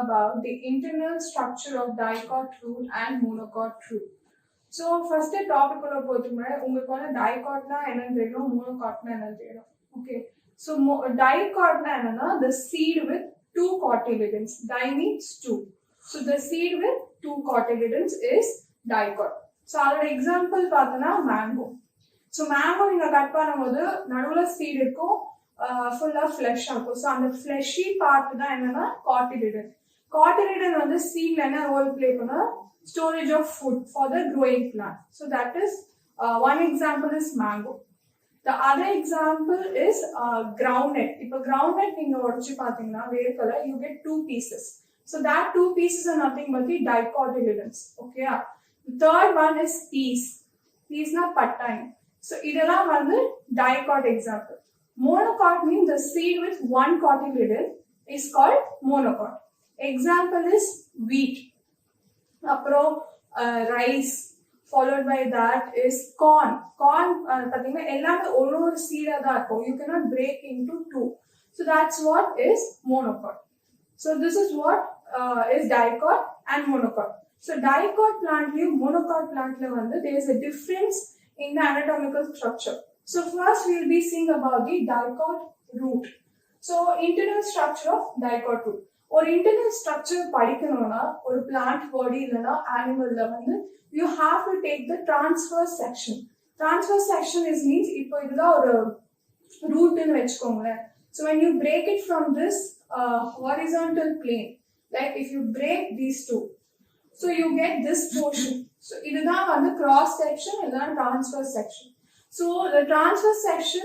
about the internal structure of dicot root and monocot root. So first topic உள்ள போறதுக்கு முன்னாடி உங்களுக்கு வந்து dicotனா என்னன்னு தெரியணும், monocotனா என்னன்னு தெரியணும். Okay. So dicotனா என்னன்னா the seed with two cotyledons. Di means two. So the seed with two cotyledons is dicot. So அதோட example பார்த்தோம்னா mango. So mango நீங்க கட் பண்ணும்போது நடுவுல seed இருக்கும், full of flesh இருக்கும். So அந்த fleshy part தான் என்னன்னா cotyledon. Cotyledon வந்து seedல என்ன role play பண்ணா storage of food for the growing plant. So that is one example is mango. The other example is groundnut. If a groundnut நீங்க உடைச்சு பாத்தீங்கன்னா வேர்க்கல you get two pieces. So that two pieces are nothing but the dicotyledons. Okay. The third one is peas. Peas na pattai. So இதெல்லாம் வந்து dicot example. Monocot means the seed with one cotyledon is called monocot. Example is wheat. Apro rice. Followed by that is corn. Corn pathina ellame oru seed da irukum. You cannot break into two. So that's what is monocot. So this is what is dicot and monocot. So dicot plant liye monocot plant la vandu there is a difference in the anatomical structure. So first we will be seeing about the dicot root. So internal structure of dicot root. Or internal structure படிக்கணும்னா ஒரு plant body இல்லனா animal ல வந்து you have to take the transverse section. Transverse section is means இப்போ இதுதான் ஒரு root ன்னு வெச்சுக்கோங்களேன். So when you break it from this horizontal plane, like if you break these two, so you get this portion. So இதுதான் வந்து cross section இல்லனா transverse section. So the transverse section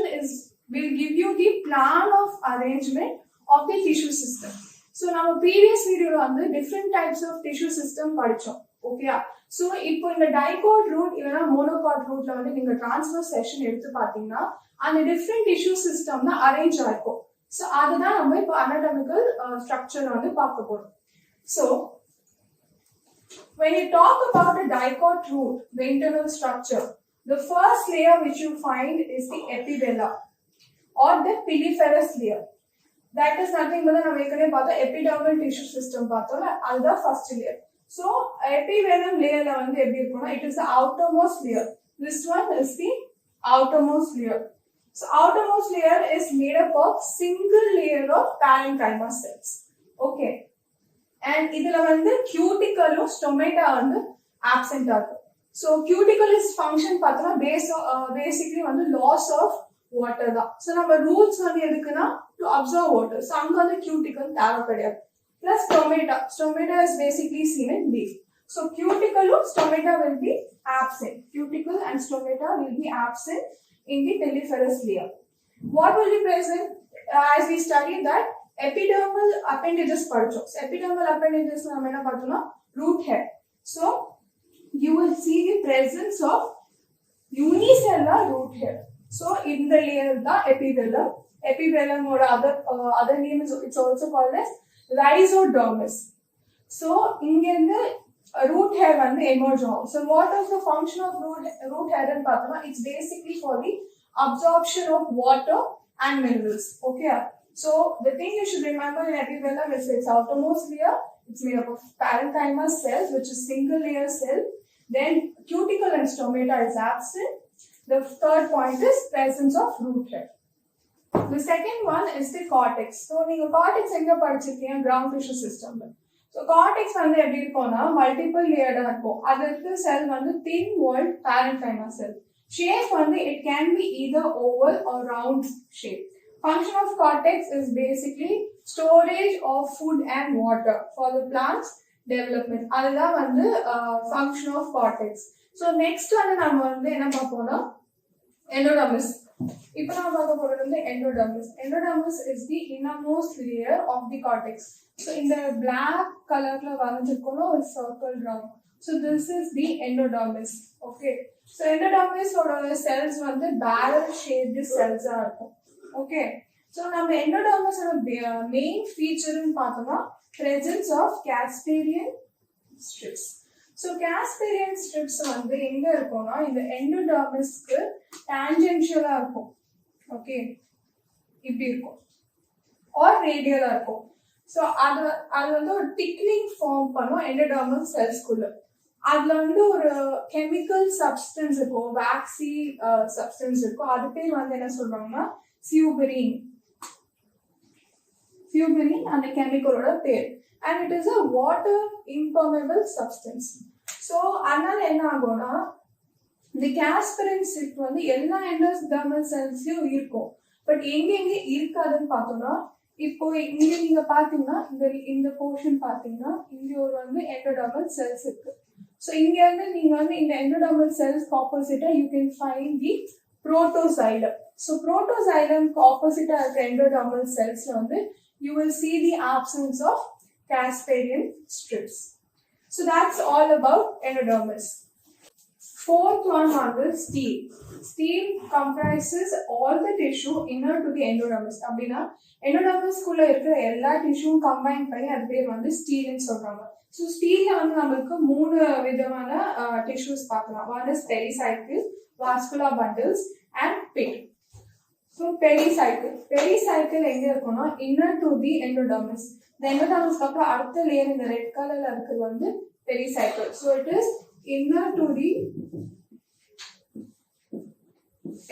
will give you the plan of arrangement of the tissue system. So நம்ம previous video ல வந்து different types of tissue system படிச்சோம். Okay. So இப்போ இந்த dicot root இல்லனா monocot root ல வந்து நீங்க transverse section எடுத்து பாத்தீங்கன்னா அந்த different tissue system தான் arrange ஆயிருக்கும். So அதுதான் நம்ம இப்போ anatomical structure வந்து பார்க்க போறோம். So when you talk about the dicot root, the internal structure, the first layer which you find is the epithela or the piliferous layer. That is nothing but நம்ம ஏற்கனவே பார்த்தோம் epidermal tissue system பார்த்தோம்ல, அதுதான் first layer. So epithelium layer ல வந்து எப்படி இருக்கும்னா it is the outermost layer. This one is the outermost layer. So outermost layer is made up of single layer of parenchyma cells. Okay. And இதுல வந்து cuticle stomata வந்து absent ஆகும். So cuticle is function பார்த்தோம்னா basically வந்து loss of water தான். So நம்ம roots வந்து எதுக்குன்னா to absorb water. So அங்க வந்து cuticle தேவை கிடையாது. Plus stomata is basically seen in leaf. So cuticle stomata will be absent. Cuticle and stomata will be absent in the piliferous layer. What will be present? As we studied that epidermal appendages படிச்சோம். So epidermal appendages நம்ம என்ன பார்த்தோம்னா root hair. So you will see the presence of unicellular root hair. So in the layer the epithelium. Epithelium or other name is it's also called as rhizodermis. So இங்க இந்த root hair வந்து emerge ஆகும். So what is the function of root hair ன்னு பார்த்தோம்னா it's basically for the absorption of water and minerals. Okay. So the thing you should remember in epithelium is its outermost layer. It's made up of parenchyma cells, which is single layer cell. Then cuticle and stomata is absent. The third point is presence of root hair. The second one is the cortex. So நீங்க cortex எங்க படிச்சிருக்கீங்க ground tissue system ல. So cortex வந்து எப்படி இருக்கும்னா multiple layered இருக்கும். அது இருக்க cell வந்து thin walled parenchyma cell. Shape வந்து it can be either oval or round shape. Function of cortex is basically storage of food and water for the plant's development. அதுதான் வந்து function of cortex. So next வந்து நம்ம வந்து என்ன பார்ப்போம்னா endodermis. இப்போ நம்ம பார்க்க போறது வந்து endodermis. Endodermis is the innermost layer of the cortex. So இந்த black colorல வரைஞ்சிருக்கோம்ல ஒரு circle round. So this is the endodermis. Okay. So endodermis ஓட cells வந்து barrel shaped cells ஆ இருக்கும். Okay. So நம்ம endodermis ஓட main feature ன்னு பார்த்தோம்னா presence of Casparian strips. So Casparian strips வந்து எங்க இருக்கும்னா இந்த endodermisக்கு tangential-ஆ இருக்கும். Okay. இப்படி இருக்கும். Or radial-ஆ இருக்கும். ஸோ அது வந்து ஒரு திக்னிங் ஃபார்ம் பண்ணும் எண்டோடர்மல் செல்ஸ்குள்ள. அதுல வந்து ஒரு கெமிக்கல் சப்ஸ்டன்ஸ் இருக்கும், வேக்சி சப்ஸ்டன்ஸ் இருக்கும். அது பேர் வந்து என்ன சொல்றாங்கன்னா சியூபெரின். சியூபெரின் அந்த கெமிக்கலோட பேர். And it is a water impermeable substance. So அதனால என்ன ஆகும்னா இந்த காஸ்பரின் சில்க் வந்து எல்லா எண்டோடர்மல் செல்ஸ்லயும் இருக்கும். பட் எங்கெங்க இருக்காதுன்னு பார்த்தோம்னா, இப்போ இங்க நீங்க பாத்தீங்கன்னா இந்த போர்ஷன் பாத்தீங்கன்னா இங்க ஒரு வந்து எண்டோடர்மல் செல்ஸ் இருக்கு. ஸோ இங்க இருந்து நீங்க வந்து இந்த எண்டோடர்மல் செல்ஸ் ஆப்போசிட்டா you can find the protoxylem. So புரோட்டோசைலம்க்கு ஆப்போசிட்டா இருக்க எண்டோடர்மல் செல்ஸ்ல வந்து you will see the absence of Casparian strips. So that's all about endodermis. Fourth one is steel. Steel comprises all the tissue inner to the endodermis. அப்படின்னா endodermis குள்ள இருக்கிற எல்லா tissue combine பண்ணி அது பேர் வந்து ஸ்டீல்னு சொல்றாங்க. ஸோ ஸ்டீல்ல வந்து நம்மளுக்கு 3 விதமான டிஷ்யூஸ் பார்க்கலாம். One is pericycle, vascular bundles and bit. So pericycle எங்க இருக்கும்னா இன்னர் டு தி எண்டோடர்மிஸ். இந்த எண்டோடர்மிஸ்க்கு அப்புறம் அடுத்த லேயர் இந்த ரெட் கலர்ல இருக்கிறது வந்து pericycle. So it is inner to the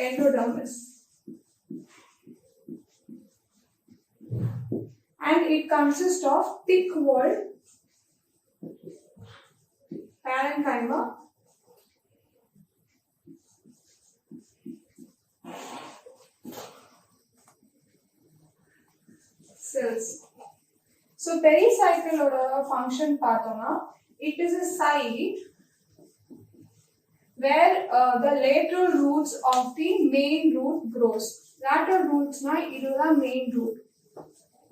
endodermis and it consists of thick walled parenchyma, cells. So pericycle oda function pathona, it is a site where the lateral roots of the main root grows. Lateral roots na idula main root.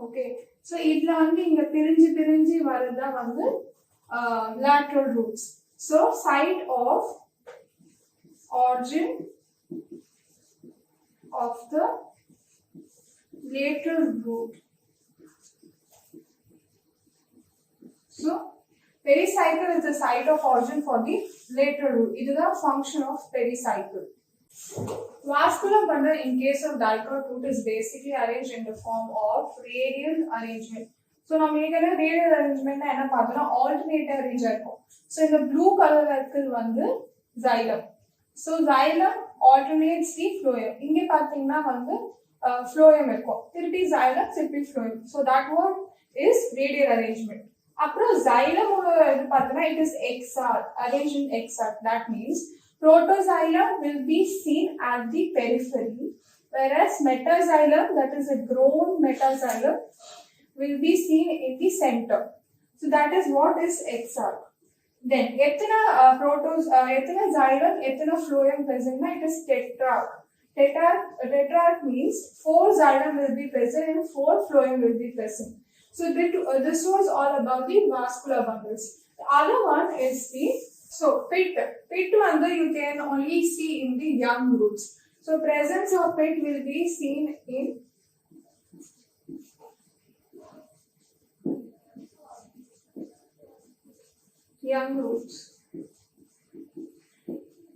Okay, so idla வந்து இங்க பிரிஞ்சு வரதா வந்து lateral roots. So site of origin of the lateral root. So pericycle is the site of origin for the lateral root. This is the function of pericycle. Vascular bundle in case of dicot root is basically arranged in the form of radial arrangement. So now we have radial arrangement na enna paathona alternate arrange irukum. So in the blue color irukku vandu xylem. So xylem alternates the phloem. Inge pathina vandu phloem irukum. Thiruppi xylem, thiruppi phloem. So that word is radial arrangement. அப்புறம் xylem இது பார்த்தோம்னா it is exarch, arranged in exarch. That means protoxylem will be seen at the periphery, whereas metaxylem, that is a grown metaxylem, will be seen in the center. So that is what is exarch. Then எத்தனை எத்தனை xylem எத்தனை phloem present na it is tetrarch. Tetrarch means 4 xylem will be present and 4 phloem will be present. So this was all about the vascular bundles. The other one is the pit. Pit under you can only see in the young roots. So presence of pit will be seen in young roots.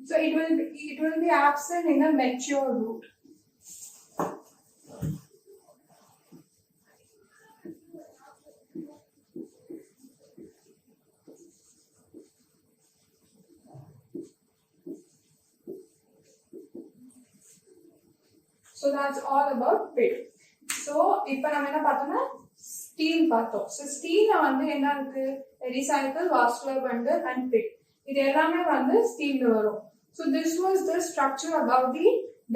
So it will be absent in a mature root. So that's all about pit. So இப்போ நம்ம என்ன பார்த்தோம்னா steel பார்த்தோம். So ஸ்டீல்ல வந்து என்ன இருக்கு, pericycle, vascular bundle and bit. இது எல்லாமே வந்து ஸ்டீல்ல வரும். So this was the structure about the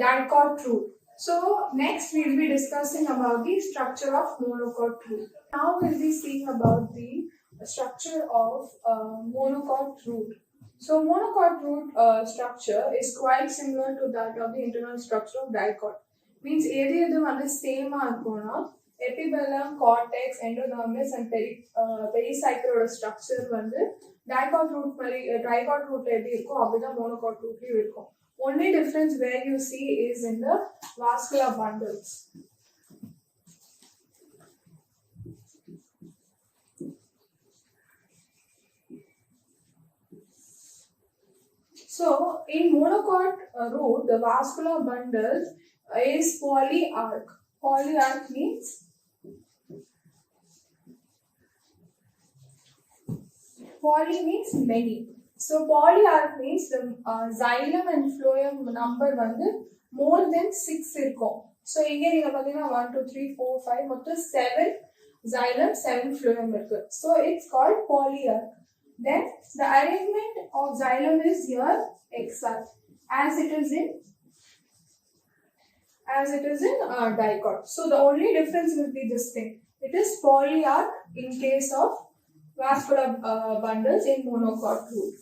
dicot root. So next we will be discussing about the structure of monocot root. Now we will be seeing about the structure of monocot root. So monocot root structure is quite similar to that of the internal structure of dicot. Means எது வந்து சேமா இருக்கும்னா எபிபெலம், cortex, endodermis and பெரிசைக்கிளோட structure வந்து dicot ரூட்ல எப்படி இருக்கும் அப்படிதான் monocot ரூட்லயும் இருக்கும். Only difference where you see is in the vascular bundles. So in monocot root, the vascular bundles is polyarch. Polyarch means Poly means many. So polyarc means the xylem and phloem number வந்து more than 6 இருக்கும். So இங்க நீங்க பாத்தீங்கன்னா 1 2 3 4 5 மொத்தம் 7 xylem 7 phloem இருக்கு. So it's called polyarc. Then the arrangement of xylem is here XR as it is in dicot. So the only difference will be this thing. It is polyarc in case of vascular bundles in monocot root.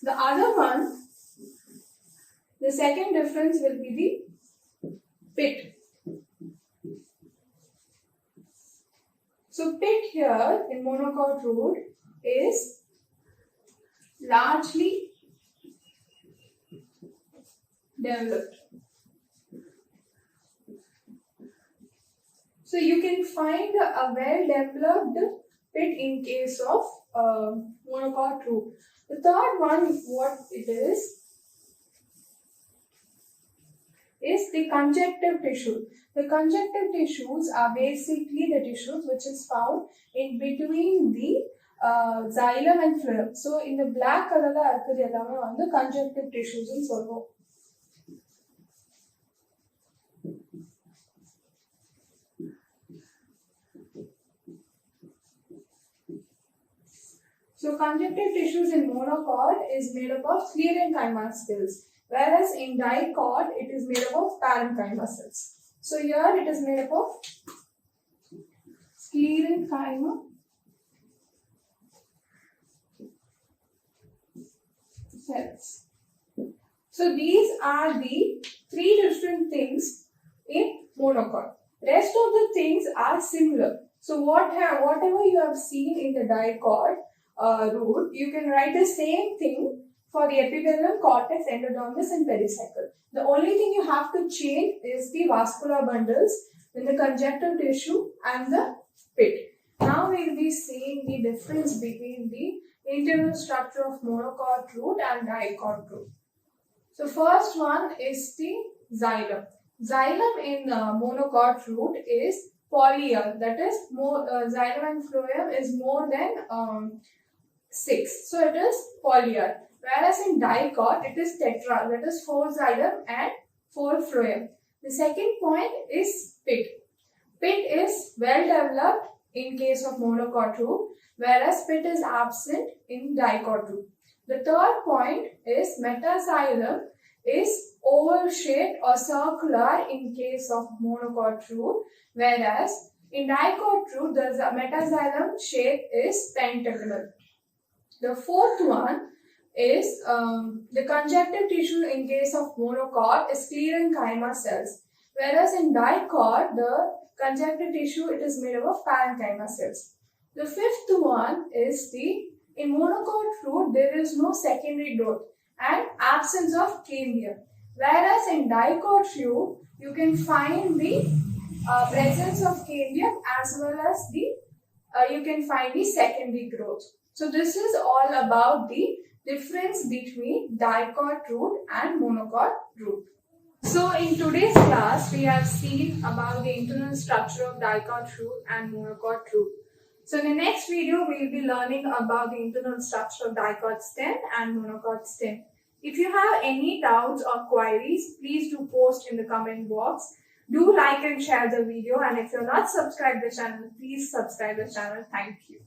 The other one, the second difference will be the pit. So pit here in monocot root is largely developed. So you can find a well-developed pit in case of monocot root. The third one, what it is the conjunctive tissue. The conjunctive tissues are basically the tissues which is found in between the xylem and phloem. So in the black color la irukkudu ellame vandu conjunctive tissues nu solvom. So conjunctive tissues in monocot is made up of sclerenchyma cells, whereas in dicot it is made up of parenchyma cells. So here it is made up of sclerenchyma cells. So these are the three different things in monocot. Rest of the things are similar. So whatever you have seen in the dicot root, you can write the same thing for the epithelium, cortex, endodermis and pericycle. The only thing you have to change is the vascular bundles, then the conjunctive tissue and the pit. Now we will be seeing the difference between the internal structure of monocot root and dicot root. So first one is the xylem. Xylem in monocot root is polyarc, that is xylem and phloem is more than 6. So it is polyarc. Whereas in dicot it is tetra, that is 4 xylem and 4 phloem. The second point is pit. Pit is well developed in case of monocot root, whereas pit is absent in dicot root. The third point is metaxylem is oval shaped or circular in case of monocot root, whereas in dicot root the metaxylem shape is pentagonal. The fourth one is the conjunctive tissue in case of monocot is sclerenchyma cells, whereas in dicot the conjunctive tissue it is made up of parenchyma cells. The fifth one is in monocot root there is no secondary growth and absence of cambium, whereas in dicot root you can find the presence of cambium as well as you can find the secondary growth. So this is all about the difference between dicot root and monocot root. So in today's class we have seen about the internal structure of dicot root and monocot root. So in the next video we will be learning about the internal structure of dicot stem and monocot stem. If you have any doubts or queries, please do post in the comment box. Do like and share the video, and if you're not subscribed to the channel, please subscribe the channel. Thank you.